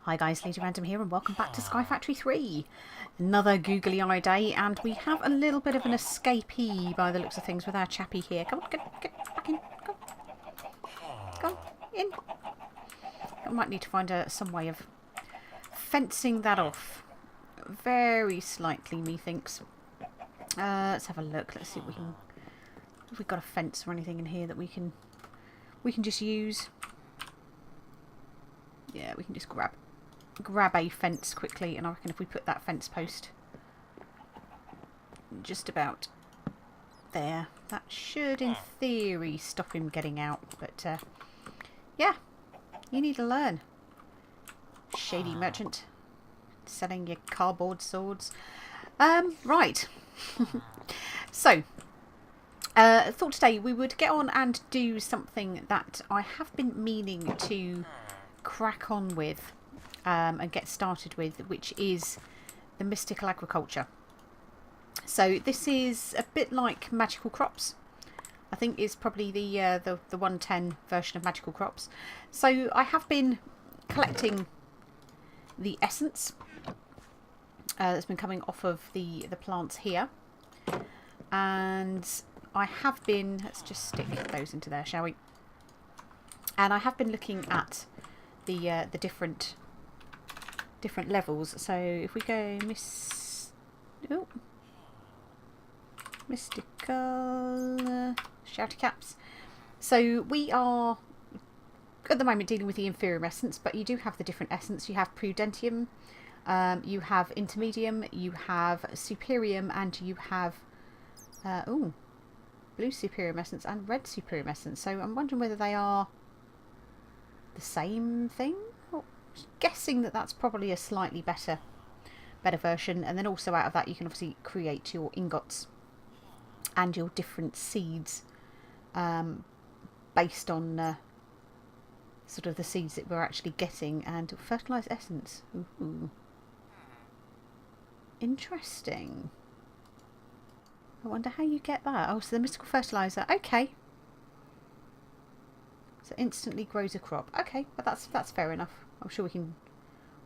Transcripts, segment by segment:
Hi guys, Lady Random here and welcome back to Sky Factory 3. Another googly eye day, and we have a little bit of an escapee by the looks of things with our chappie here. Come on, get back in. Go in. I might need to find some way of fencing that off. Very slightly, methinks. Let's have a look. Let's see if we can. If we've got a fence or anything in here that we can just use. Yeah, we can just grab a fence quickly, and I reckon if we put that fence post just about there, that should in theory stop him getting out. But yeah, you need to learn. Shady merchant selling your cardboard swords. Right. So thought today we would get on and do something that I have been meaning to crack on with and get started with, which is the mystical agriculture. So this is a bit like magical crops. I think is probably the 110 version of magical crops. So I have been collecting the essence that's been coming off of the plants here, and I have been, let's just stick those into there, shall we? And I have been looking at the different levels. So if we go mystical shouty caps. So we are at the moment dealing with the inferior essence, but you do have the different essence. You have prudentium, you have intermedium, you have superium, and you have blue superior essence and red superior essence. So I'm wondering whether they are the same thing. Well, guessing that that's probably a slightly better version, and then also out of that you can obviously create your ingots and your different seeds based on sort of the seeds that we're actually getting, and fertilized essence. Ooh. Interesting. I wonder how you get that. Oh, so the mystical fertilizer. Okay. So instantly grows a crop. Okay, but that's fair enough. I'm sure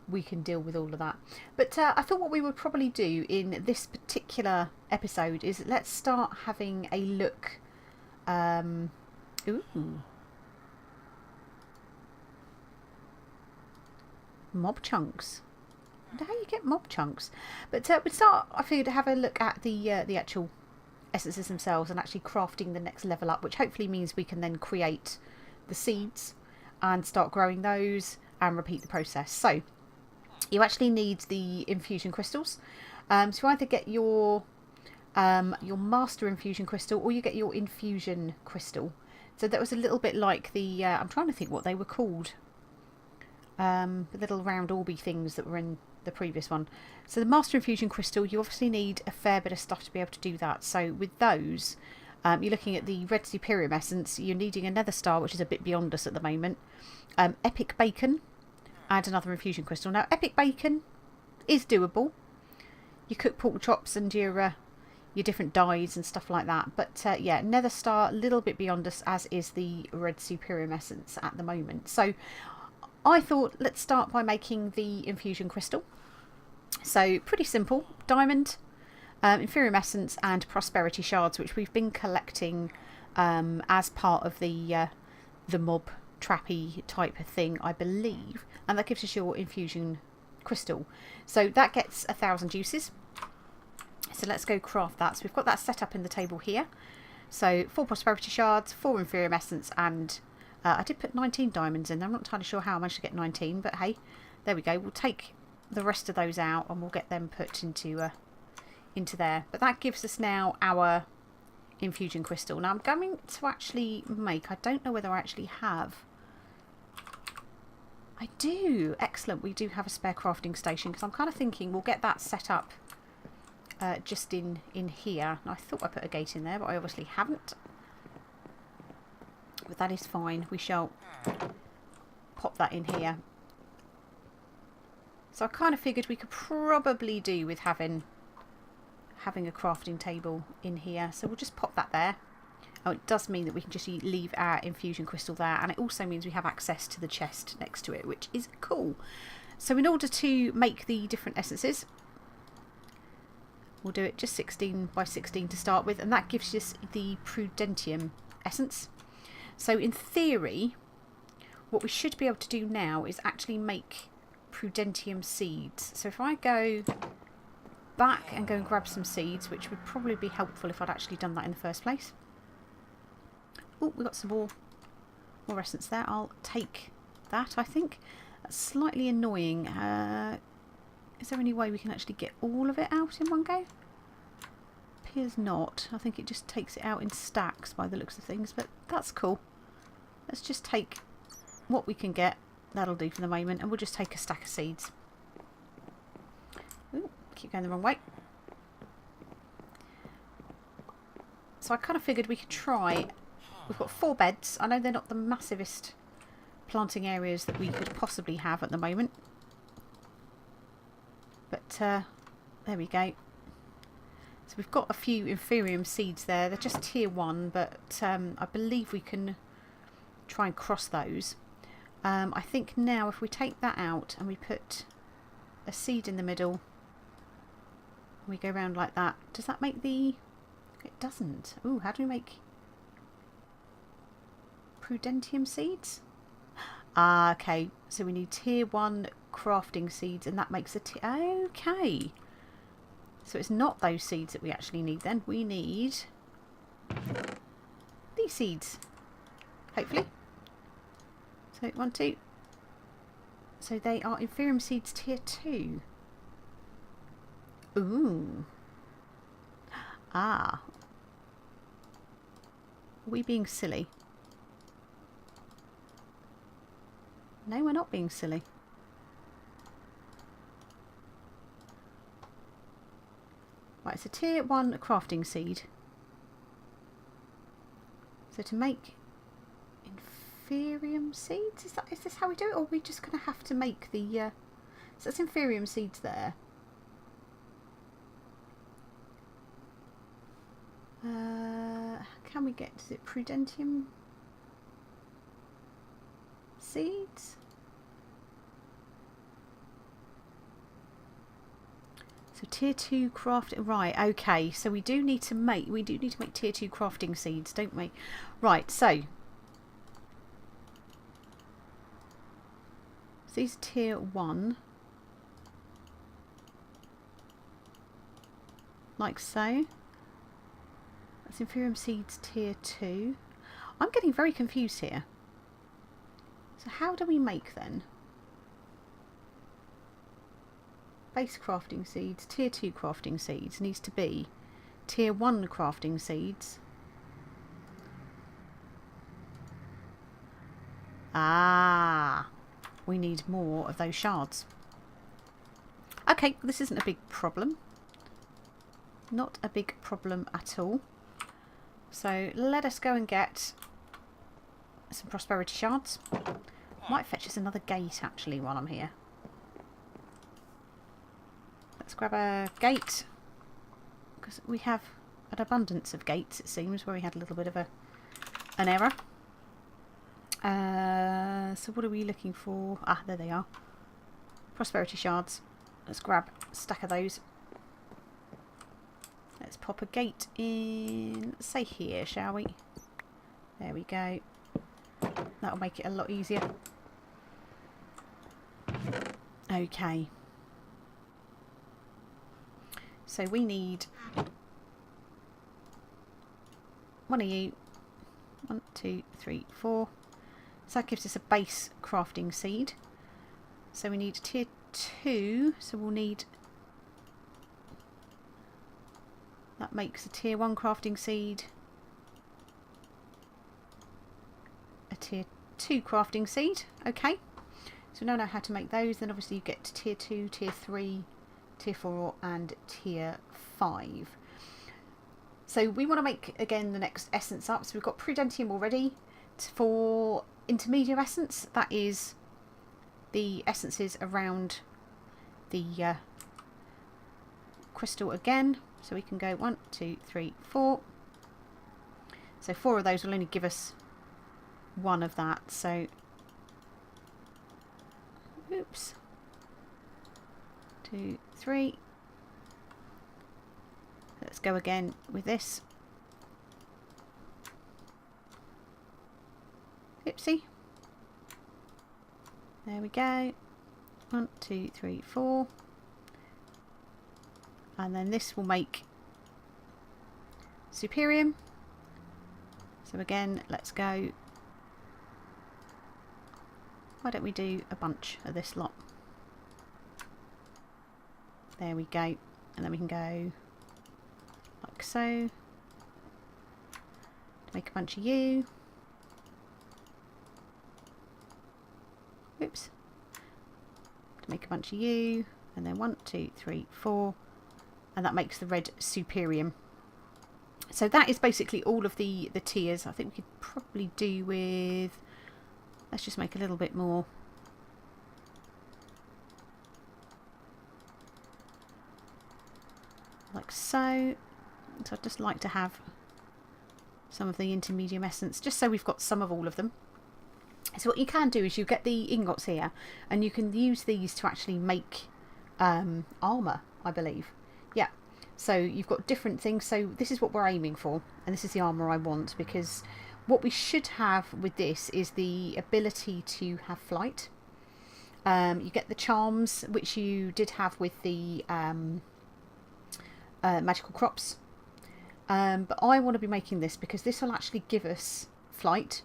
we can deal with all of that. But I thought what we would probably do in this particular episode is let's start having a look. Mob chunks. I wonder how you get mob chunks. But we'd start, I figured, to have a look at the actual essences themselves and actually crafting the next level up, which hopefully means we can then create the seeds and start growing those and repeat the process. So you actually need the infusion crystals. So you either get your master infusion crystal, or you get your infusion crystal. So that was a little bit like the I'm trying to think what they were called, the little round orby things that were in the previous one. So the master infusion crystal, you obviously need a fair bit of stuff to be able to do that. So with those, you're looking at the red superior essence. You're needing a nether star, which is a bit beyond us at the moment. Epic bacon, and another infusion crystal. Now epic bacon is doable. You cook pork chops and your different dyes and stuff like that. But yeah, nether star, a little bit beyond us, as is the red superior essence at the moment. So I thought let's start by making the infusion crystal. So pretty simple. Diamond, inferior essence, and prosperity shards, which we've been collecting as part of the mob trappy type of thing, I believe, and that gives us your infusion crystal. So that gets 1,000 juices. So let's go craft that. So we've got that set up in the table here. So 4 prosperity shards, 4 inferior essence, and I did put 19 diamonds in there. I'm not entirely sure how I managed to get 19, but hey, there we go. We'll take the rest of those out and we'll get them put into there. But that gives us now our infusion crystal. Now I'm going to actually make, I don't know whether I actually have. I do. Excellent. We do have a spare crafting station, because I'm kind of thinking we'll get that set up just in here. I thought I put a gate in there, but I obviously haven't. But that is fine. We shall pop that in here. So I kind of figured we could probably do with having a crafting table in here. So we'll just pop that there. Oh, it does mean that we can just leave our infusion crystal there, and it also means we have access to the chest next to it, which is cool. So in order to make the different essences, we'll do it just 16 by 16 to start with, and that gives us the Prudentium essence. So in theory, what we should be able to do now is actually make Prudentium seeds. So if I go back and go and grab some seeds, which would probably be helpful if I'd actually done that in the first place. Oh, we've got some more essence there. I'll take that, I think. That's slightly annoying. Is there any way we can actually get all of it out in one go? Appears not. I think it just takes it out in stacks by the looks of things, but that's cool. Let's just take what we can get. That'll do for the moment, and we'll just take a stack of seeds. Ooh, keep going the wrong way. So I kind of figured we could try. We've got 4 beds. I know they're not the massivest planting areas that we could possibly have at the moment. But there we go. So we've got a few Inferium seeds there. They're just tier 1, but I believe we can try and cross those. I think now if we take that out and we put a seed in the middle, and we go around like that, does that make the... It doesn't. Ooh, how do we make Prudentium seeds? Ah, okay. So we need tier 1 crafting seeds, and that makes a okay. So it's not those seeds that we actually need then. We need these seeds, hopefully. So 1, 2. So they are Inferium seeds tier 2. Ooh. Ah. Are we being silly? No, we're not being silly. Right, it's a tier 1 crafting seed. So to make Inferium seeds, is this how we do it, or are we just going to have to make the... So that's Inferium seeds there. Can we get, is it Prudentium seeds? So tier 2 craft, right, okay, so we do need to make tier 2 crafting seeds, don't we? Right, so these are tier 1, like so. That's Inferium seeds tier 2. I'm getting very confused here. So how do we make then? Base crafting seeds, tier 2 crafting seeds needs to be tier 1 crafting seeds. Ah, we need more of those shards. Okay, this isn't a big problem. Not a big problem at all. So let us go and get some prosperity shards. Might fetch us another gate actually while I'm here. Let's grab a gate, because we have an abundance of gates, it seems, where we had a little bit of an error. So what are we looking for? Ah, there they are. Prosperity shards. Let's grab a stack of those. Let's pop a gate in, say here, shall we? There we go. That'll make it a lot easier. Okay. So we need one of you. 1, 2, 3, 4. So that gives us a base crafting seed. So we need tier 2. So we'll need... That makes a tier 1 crafting seed. A tier 2 crafting seed. Okay. So we now know how to make those. Then obviously you get to tier 2, tier 3, tier 4 and tier 5. So we want to make again the next essence up. So we've got Prudentium already. For intermediate essence, that is the essences around the crystal again. So we can go 1, 2, 3, 4. So 4 of those will only give us 1 of that. So oops. 2, 3. Let's go again with this. Oopsie. There we go. 1, 2, 3, 4. And then this will make Superium. So again, let's go. Why don't we do a bunch of this lot? There we go. And then we can go like so. To make a bunch of you. Oops. To make a bunch of you. And then 1, 2, 3, 4. And that makes the red Superium. So that is basically all of the tiers. I think we could probably do with... Let's just make a little bit more. Like so. So I'd just like to have some of the intermedium essence, just so we've got some of all of them. So what you can do is you get the ingots here, and you can use these to actually make armour, I believe. Yeah. So you've got different things. So this is what we're aiming for, and this is the armour I want, because what we should have with this is the ability to have flight. You get the charms, which you did have with the magical crops. But I want to be making this because this will actually give us flight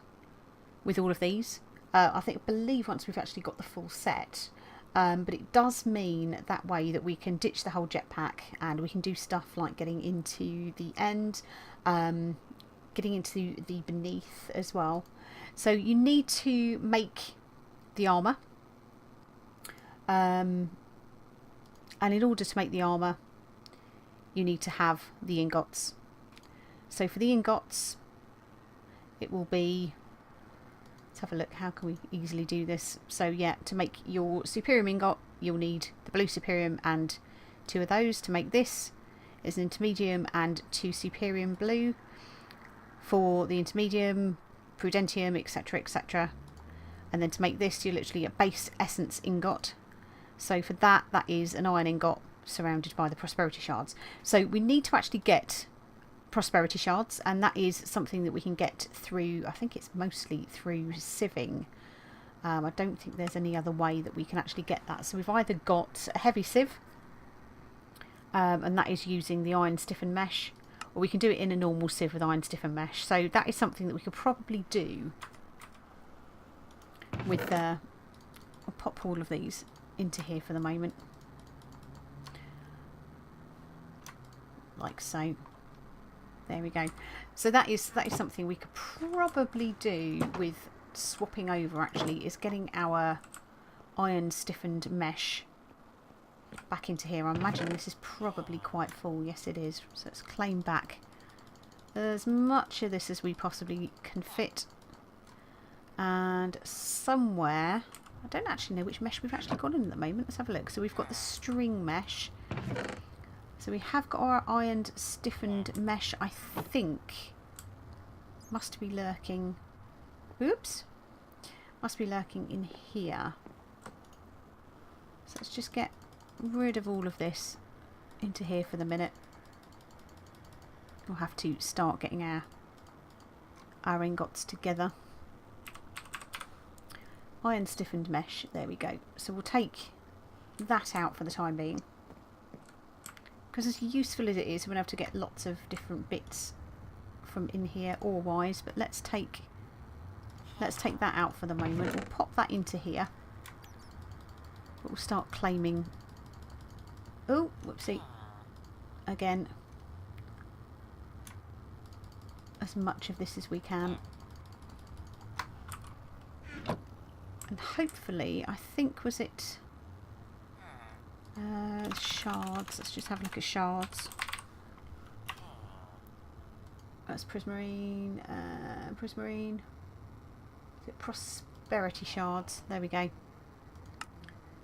with all of these. I believe once we've actually got the full set. But it does mean that way that we can ditch the whole jetpack and we can do stuff like getting into the end, getting into the beneath as well. So you need to make the armour. And in order to make the armour, you need to have the ingots. So for the ingots, it will be... Let's have a look. How can we easily do this? So yeah, to make your Superium ingot, you'll need the blue Superium and 2 of those. To make this is an Intermedium and 2 Superium blue. For the Intermedium, Prudentium, etc, etc. And then to make this, you're literally a base essence ingot. So for that, that is an iron ingot surrounded by the prosperity shards. So we need to actually get prosperity shards, and that is something that we can get through, I think it's mostly through sieving. I don't think there's any other way that we can actually get that. So we've either got a heavy sieve, and that is using the iron stiffened mesh, or we can do it in a normal sieve with iron stiffened mesh. So that is something that we could probably do with I'll pop all of these into here for the moment, like so. There we go. So that is something we could probably do with swapping over, actually, is getting our iron stiffened mesh back into here. I imagine this is probably quite full. Yes, it is. So let's claim back as much of this as we possibly can fit. And somewhere, I don't actually know which mesh we've actually got in at the moment. Let's have a look. So we've got the string mesh. So we have got our iron stiffened mesh, I think. Must be lurking. Oops. Must be lurking in here. So let's just get rid of all of this into here for the minute. We'll have to start getting our ingots together. Iron stiffened mesh. There we go. So we'll take that out for the time being. Because as useful as it is, we're going to have to get lots of different bits from in here ore-wise. But let's take that out for the moment. We'll pop that into here. But we'll start claiming... Oh, whoopsie. Again. As much of this as we can. And hopefully, I think, was it... shards. Let's just have a look at shards. That's prismarine. Prismarine. Is it prosperity shards? There we go.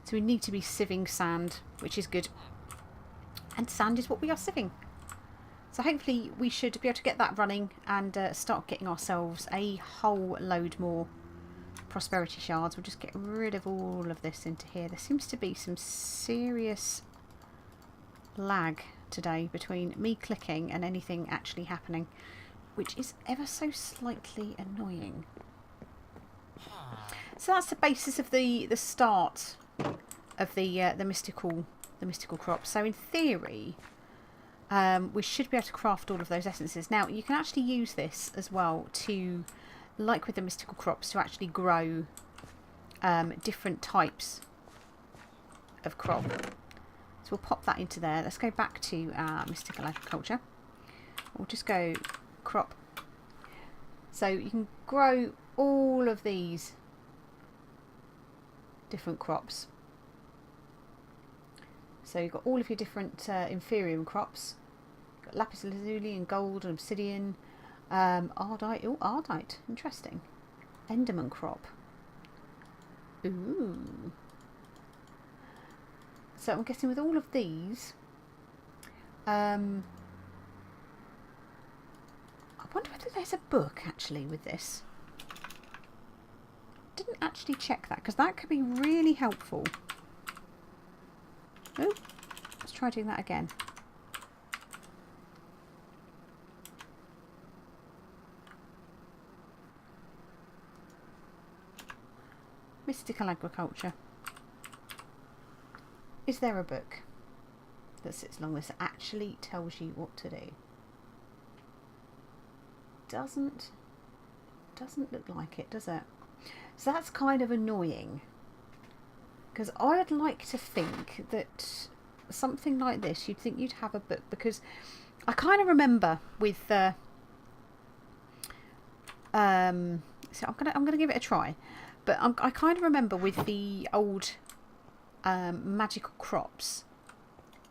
So we need to be sieving sand, which is good. And sand is what we are sieving. So hopefully we should be able to get that running and start getting ourselves a whole load more prosperity shards. We'll just get rid of all of this into here. There seems to be some serious lag today between me clicking and anything actually happening, which is ever so slightly annoying. So that's the basis of the start of the mystical crop. So in theory, we should be able to craft all of those essences. Now you can actually use this as well to, like with the mystical crops, to actually grow different types of crop. So we'll pop that into there. Let's go back to mystical agriculture. We'll just go crop. So you can grow all of these different crops. So you've got all of your different inferium crops. You've got lapis lazuli and gold and obsidian. Ardite. Oh, ardite. Interesting. Enderman crop. Ooh. So I'm guessing with all of these, I wonder whether there's a book actually with this. Didn't actually check that, because that could be really helpful. Oh, let's try doing that again. Mystical agriculture. Is there a book that sits along this that actually tells you what to do? Doesn't look like it, does it? So that's kind of annoying, because I'd like to think that something like this, you'd think you'd have a book, because I kind of remember with so I'm gonna give it a try, but I kind of remember with the old magical crops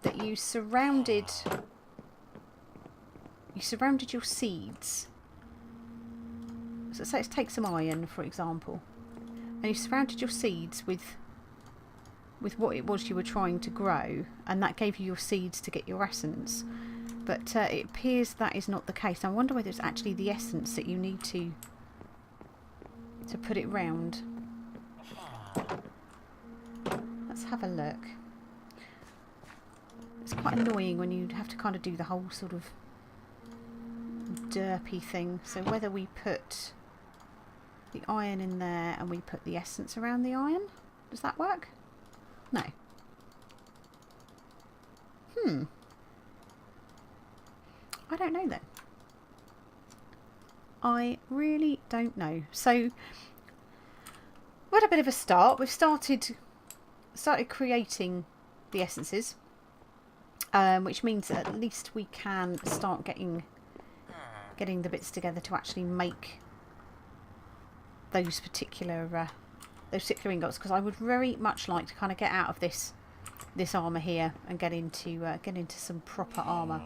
that you surrounded your seeds. So let's take some iron, for example, and you surrounded your seeds with what it was you were trying to grow, and that gave you your seeds to get your essence. But it appears that is not the case. I wonder whether it's actually the essence that you need to put it round. Let's have a look. It's quite annoying when you have to kind of do the whole sort of derpy thing. So whether we put the iron in there and we put the essence around the iron, does that work? No. I don't know then. I really don't know. So we had a bit of a start. We've started creating the essences, which means that at least we can start getting the bits together to actually make those particular ingots, because I would very much like to kind of get out of this armour here and get into some proper armour.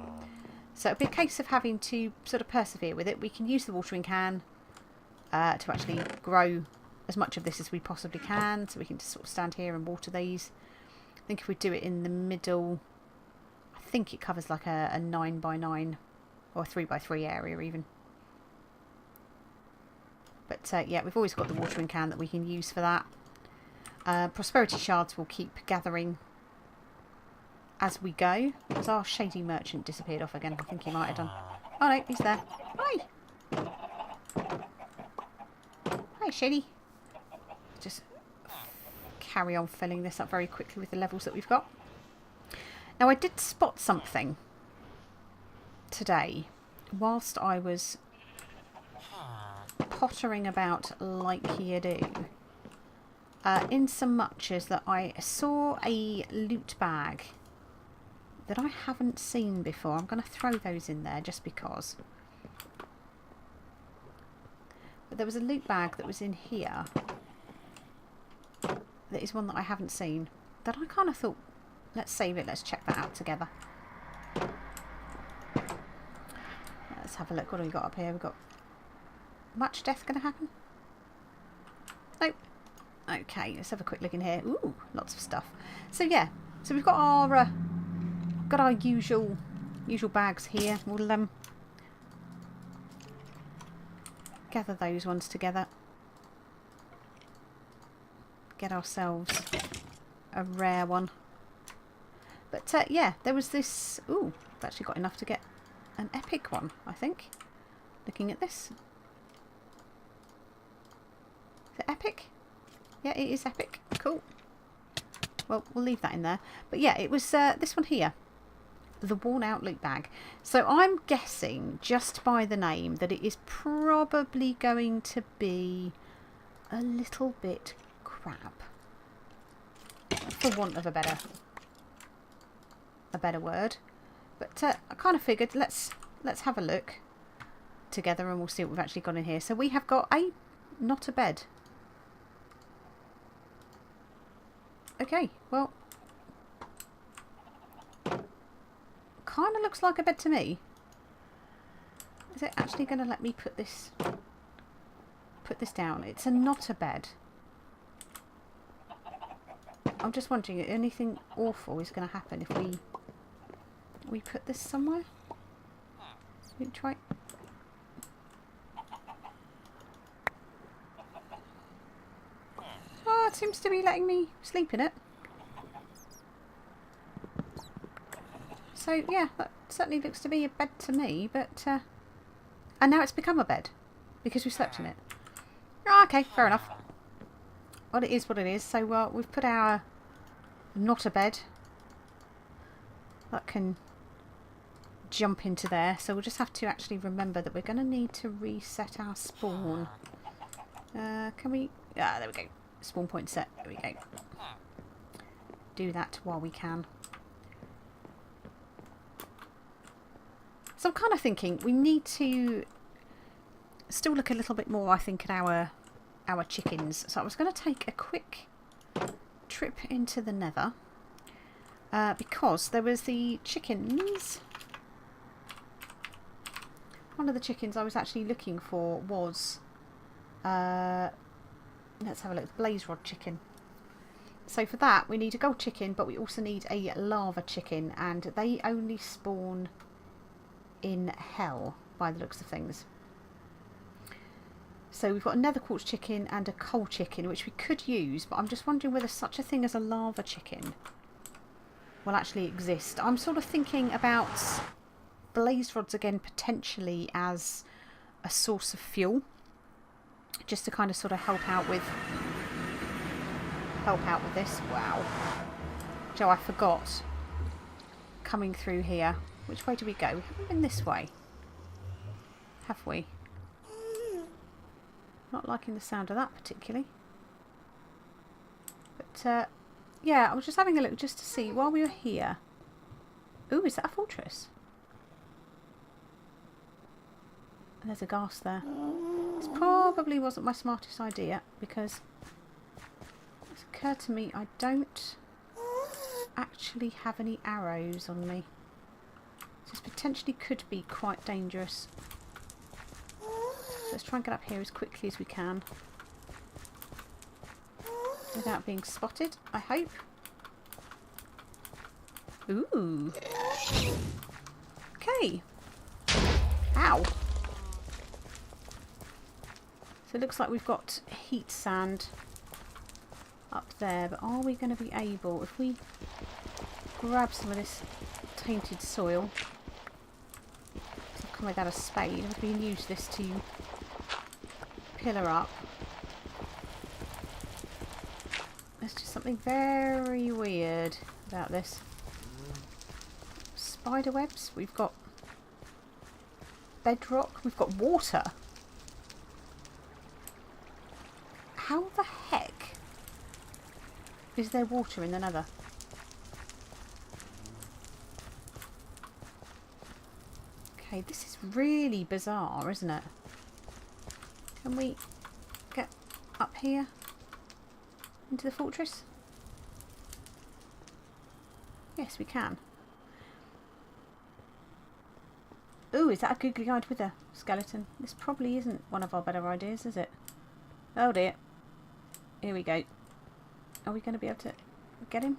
So it'll be a case of having to sort of persevere with it. We can use the watering can to actually grow as much of this as we possibly can, so we can just sort of stand here and water these. I think if we do it in the middle, I think it covers like a 9x9 or a 3x3 area even. But yeah, we've always got the watering can that we can use for that. Prosperity shards will keep gathering as we go. As our shady merchant disappeared off again, I think he might have done. Oh no, he's there. Hi! Hi, shady. Just carry on filling this up very quickly with the levels that we've got. Now I did spot something today whilst I was pottering about like you do, in so much as that I saw a loot bag that I haven't seen before. I'm going to throw those in there just because. But there was a loot bag that was in here that is one that I haven't seen, that I kind of thought, let's save it, let's check that out together. Let's have a look. What do we got up here? We've got much death going to happen? Nope. Okay, let's have a quick look in here. Ooh, lots of stuff. So yeah, so we've got our usual bags here. We'll gather those ones together. Get ourselves a rare one. But yeah, there was this... Ooh, I've actually got enough to get an epic one, I think. Looking at this. Is it epic? Yeah, it is epic. Cool. Well, we'll leave that in there. But yeah, it was this one here. The worn out loot bag. So I'm guessing, just by the name, that it is probably going to be a little bit crap. For want of a better word. But I kind of figured let's have a look together and we'll see what we've actually got in here. So we have got not a bed. Okay, well, kind of looks like a bed to me. Is it actually going to let me put this down? It's not a bed. I'm just wondering, anything awful is going to happen if we put this somewhere? We try. Oh, it seems to be letting me sleep in it. So yeah, that certainly looks to be a bed to me, but and now it's become a bed because we slept in it. Oh, okay, fair enough. Well, it is what it is. So we've put our not a bed that can jump into there. So we'll just have to actually remember that we're going to need to reset our spawn. Can we? Ah, there we go. Spawn point set. There we go. Do that while we can. So I'm kind of thinking we need to still look a little bit more, I think, at our chickens. So I was going to take a quick trip into the nether because there was the chickens. One of the chickens I was actually looking for was let's have a look, blaze rod chicken. So for that we need a gold chicken, but we also need a lava chicken, and they only spawn in hell by the looks of things. So we've got a nether quartz chicken and a coal chicken, which we could use, but I'm just wondering whether such a thing as a lava chicken will actually exist. I'm sort of thinking about blaze rods again, potentially as a source of fuel, just to kind of sort of help out with this. Wow. Joe, I forgot. Coming through here. Which way do we go? We haven't been this way. Have we? Not liking the sound of that particularly. But yeah, I was just having a look just to see while we were here. Ooh, is that a fortress? There's a ghast there. This probably wasn't my smartest idea, because it's occurred to me I don't actually have any arrows on me. This potentially could be quite dangerous. Let's try and get up here as quickly as we can without being spotted, I hope. Ooh. Okay. Ow. So it looks like we've got heat sand up there, but are we going to be able, if we grab some of this tainted soil, I've come without a spade, we can use this to pillar up. There's just something very weird about this. Spider webs, we've got bedrock, we've got water. How the heck is there water in the nether? Okay, this is really bizarre, isn't it? Can we get up here into the fortress? Yes, we can. Ooh, is that a googly-eyed wither skeleton? This probably isn't one of our better ideas, is it? Oh dear. Here we go. Are we going to be able to get him?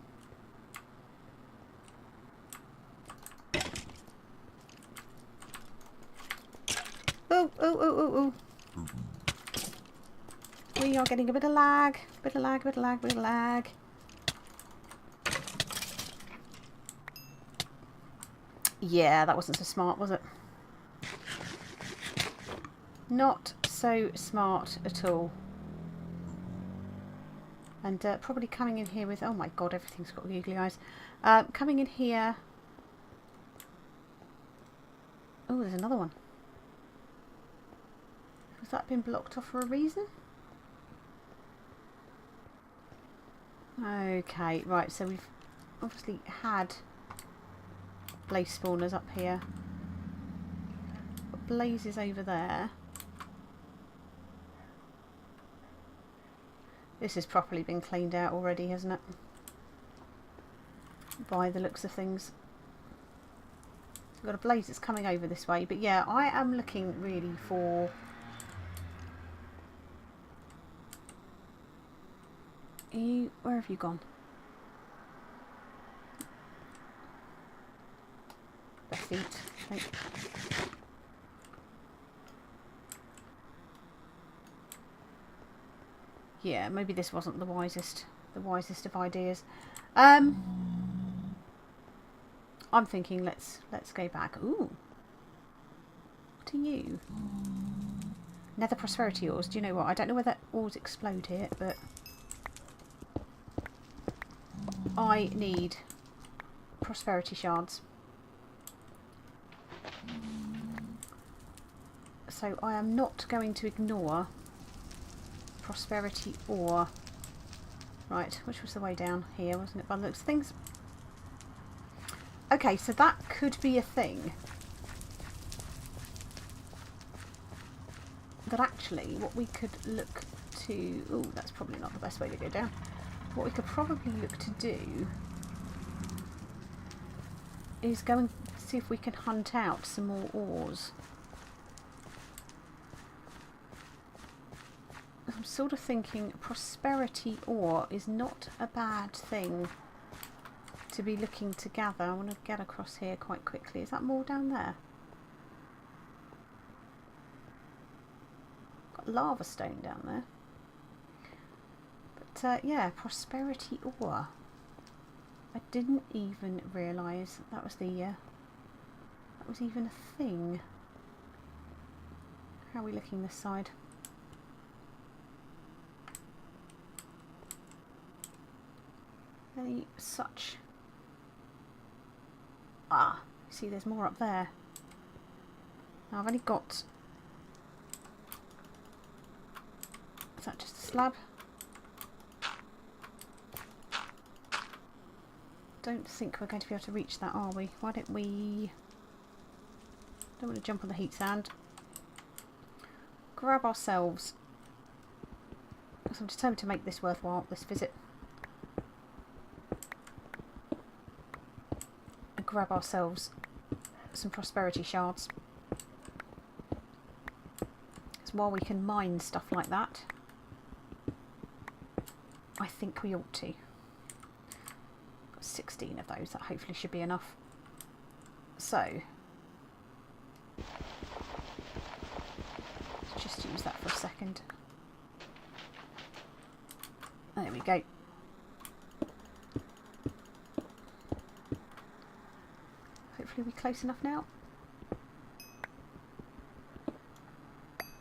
Oh, oh, oh, oh, oh. We are getting a bit of lag. Bit of lag, bit of lag, bit of lag. Yeah, that wasn't so smart, was it? Not so smart at all. And probably coming in here with... Oh my god, everything's got googly eyes. Coming in here... Oh, there's another one. Has that been blocked off for a reason? Okay, right, so we've obviously had blaze spawners up here. Got blazes over there. This has properly been cleaned out already, hasn't it? By the looks of things. We've got a blaze that's coming over this way, but yeah, I am looking really for... Where have you gone? The feet, I think. Yeah, maybe this wasn't the wisest of ideas. I'm thinking let's go back. Ooh. What are you? Nether prosperity ores. Do you know what? I don't know whether ores explode here, but I need prosperity shards. So I am not going to ignore prosperity ore. Right, which was the way down? Here, wasn't it, by the looks of things? Okay, so that could be a thing. But actually, what we could look to... Oh, that's probably not the best way to go down. What we could probably look to do is go and see if we can hunt out some more ores. I'm sort of thinking prosperity ore is not a bad thing to be looking to gather. I want to get across here quite quickly. Is that more down there? Got lava stone down there. But yeah, prosperity ore. I didn't even realise that was the that was even a thing. How are we looking this side? Any such... Ah, see there's more up there. Now I've only got... Is that just a slab? Don't think we're going to be able to reach that, are we? Why don't we... Don't want to jump on the heat sand. Grab ourselves... Because I'm determined to make this worthwhile, this visit. Grab ourselves some prosperity shards. So while we can mine stuff like that, I think we ought to. Got 16 of those, that hopefully should be enough. So let's just use that for a second. There we go. Hopefully we're close enough now.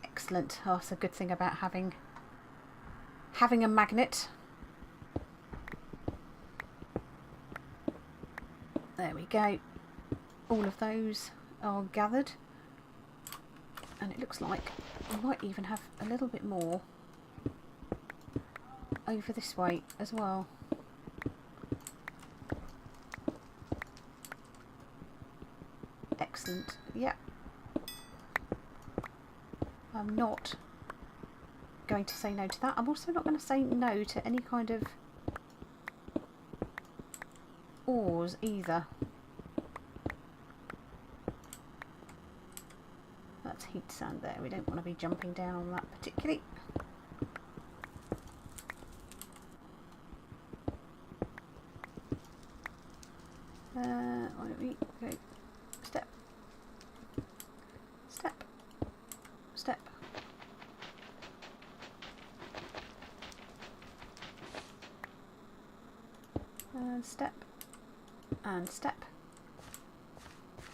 Excellent. Oh, that's a good thing about having a magnet. There we go. All of those are gathered. And it looks like we might even have a little bit more over this way as well. Excellent. Yeah. I'm not going to say no to that. I'm also not going to say no to any kind of ores either. That's heat sand there. We don't want to be jumping down on that particularly. Why don't we go step, step, step. And step, and step.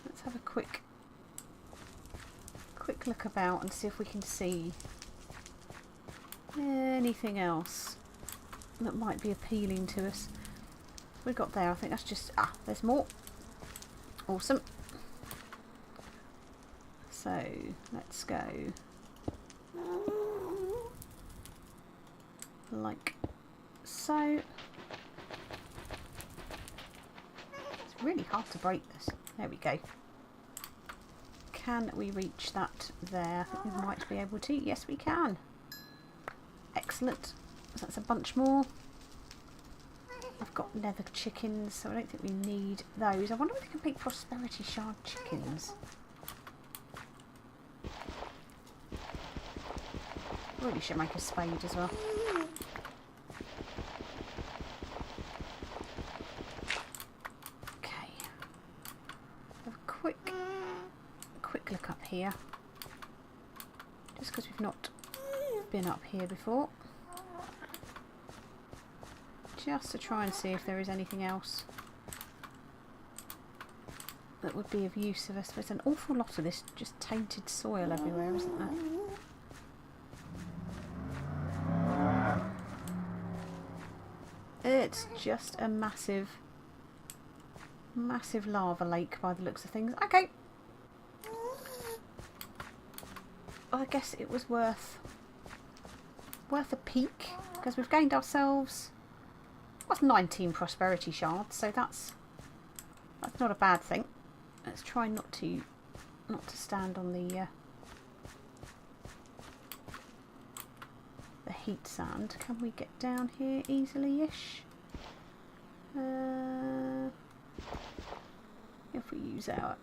Let's have a quick look about and see if we can see anything else that might be appealing to us. We've got there, I think that's just, there's more. Awesome. So let's go like so. It's really hard to break this. There we go. Can we reach that there? I think we might be able to. Yes, we can. Excellent. So that's a bunch more. I've got leather chickens, so I don't think we need those. I wonder if we can make prosperity shard chickens. Really should make a spade as well. Okay. Have a quick look up here. Just because we've not been up here before. Just to try and see if there is anything else that would be of use of us. There's an awful lot of this just tainted soil everywhere, isn't there? It's just a massive lava lake by the looks of things. Okay. Well, I guess it was worth a peek, because we've gained ourselves 19 prosperity shards, so that's not a bad thing. Let's try not to stand on the heat sand. Can we get down here easily-ish? If we use our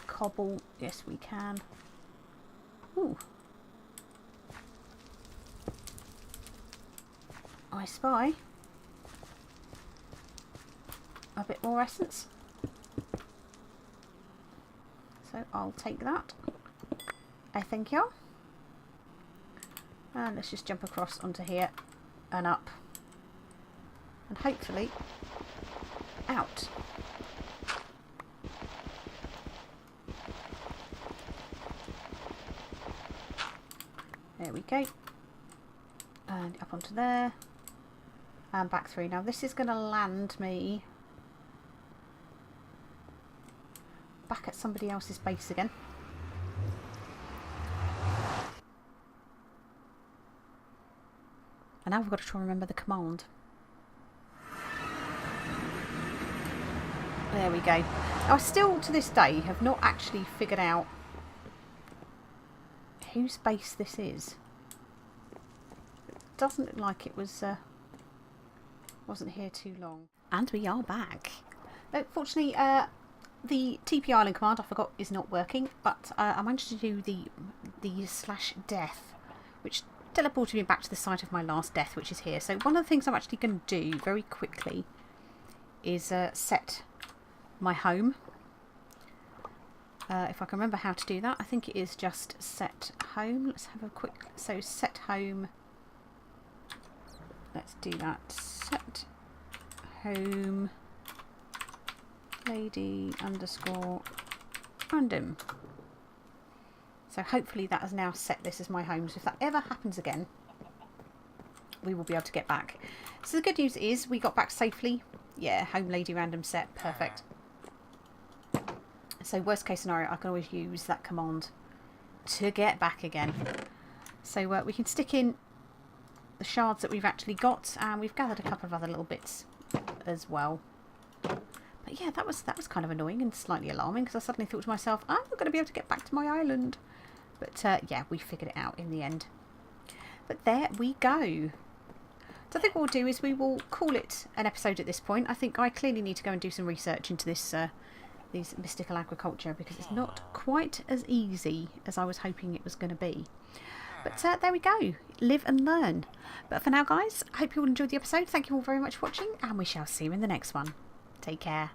cobble, yes we can. Ooh. I spy a bit more essence, so I'll take that. I thank you. And let's just jump across onto here and up, and hopefully out. There we go. And up onto there. And back through. Now this is going to land me back at somebody else's base again. And now we've got to try and remember the command. There we go. Now I still to this day have not actually figured out whose base this is. It doesn't look like it was wasn't here too long. And we are back. Fortunately, the TP Island command, I forgot, is not working, but I managed to do the /death, which teleported me back to the site of my last death, which is here. So one of the things I'm actually going to do very quickly is set my home. If I can remember how to do that, I think it is just set home. Let's have a quick, so set home. Let's do that. Set home lady _ random. So hopefully that has now set this as my home. So if that ever happens again, we will be able to get back. So the good news is we got back safely. Yeah, home lady random set. Perfect. So worst case scenario, I can always use that command to get back again. So we can stick in the shards that we've actually got, and we've gathered a couple of other little bits as well. But yeah, that was kind of annoying and slightly alarming, because I suddenly thought to myself, I'm not going to be able to get back to my island. But yeah, we figured it out in the end. But there we go. So I think what we'll do is we will call it an episode at this point. I think I clearly need to go and do some research into this these mystical agriculture, because it's not quite as easy as I was hoping it was going to be. But there we go. Live and learn. But for now, guys, I hope you all enjoyed the episode. Thank you all very much for watching, and we shall see you in the next one. Take care.